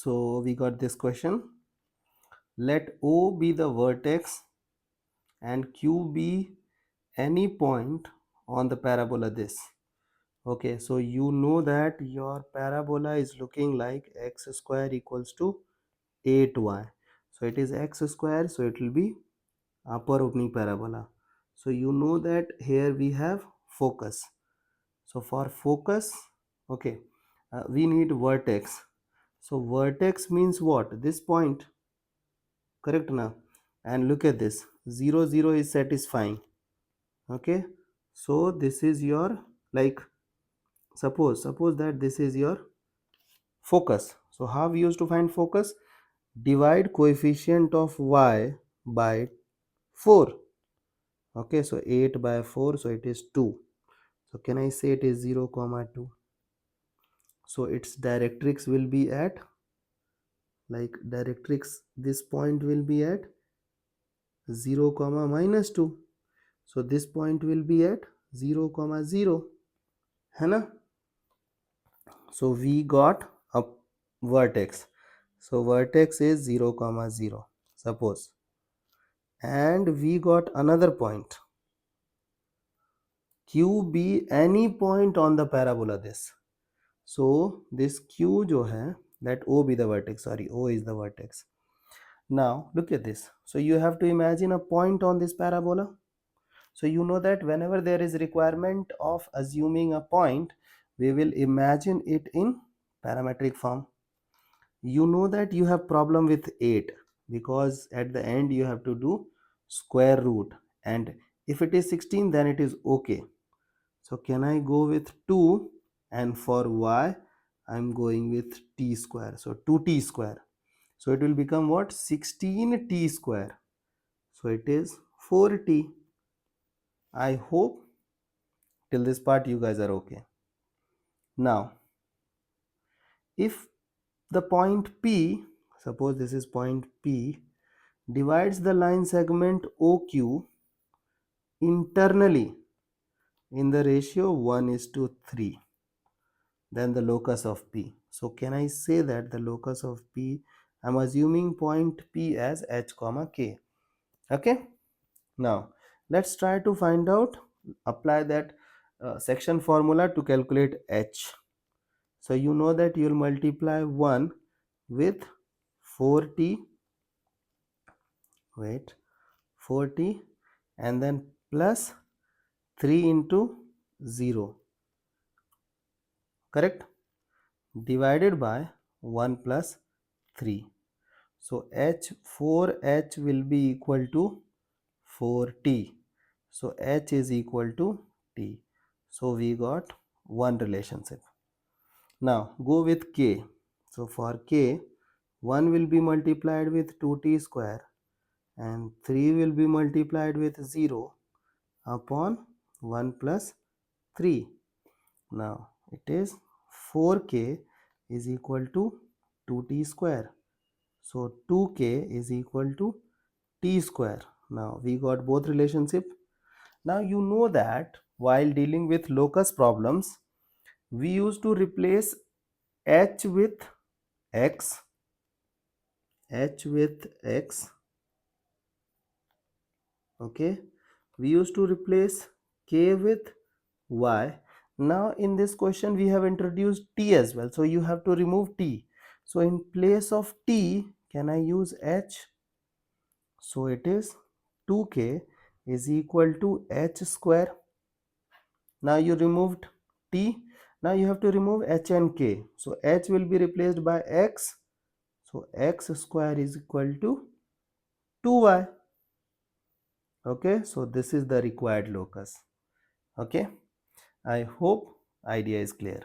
So we got this question. Let O be the vertex and Q be any point on the parabola this. Okay, so you know that your parabola is looking like x square equals to 8y. So it is x square, so it will be upper opening parabola. So you know that here we have focus. So for focus, okay, we need vertex. So vertex means what? This point, correct now? And look at this, 0 0 is satisfying. Okay, so this is your, like, suppose that this is your focus. So how we used to find focus? Divide coefficient of y by 4. Okay, so 8 by 4, so it is 2. So can I say it is 0 comma 2? So its directrix will be at, like, directrix, this point will be at 0 comma minus 2. So this point will be at 0 comma 0, है ना? So we got a vertex. So vertex is 0 comma 0, suppose, and we got another point, Q be any point on the parabola this. So this Q जो है, let O be the vertex, sorry, O is the vertex. Now look at this. So you have to imagine a point on this parabola. So you know that whenever there is requirement of assuming a point, we will imagine it in parametric form. You know that you have problem with 8 because at the end you have to do square root, and if it is 16 then it is okay. So can I go with 2, and for y I'm going with t square, so 2t square. So it will become what? 16t square. So it is 4t. I hope till this part you guys are okay. Now if the point P, suppose this is point P, divides the line segment OQ internally in the ratio 1:3, then the locus of P. So can I say that the locus of P, I'm assuming point P as h comma k. Okay, now let's try to find out, apply that section formula to calculate h. So you know that you'll multiply 1 with 4t, wait, 4t, and then plus 3 into 0, correct, divided by 1 plus 3. So h, 4h will be equal to 4t. So h is equal to t. So we got one relationship. Now go with k. So for k, 1 will be multiplied with 2t square and 3 will be multiplied with 0 upon 1 plus 3. Now it is 4k is equal to 2t square. So 2k is equal to t square. Now we got both relationship. Now you know that while dealing with locus problems, we used to replace h with x, okay. We used to replace k with y. Now in this question we have introduced t as well, so you have to remove t. So in place of t, can I use h? So it is 2k is equal to h square. Now you removed t, now you have to remove h and k. So h will be replaced by x, so x square is equal to 2y. Okay, so this is the required locus. Okay, I hope idea is clear.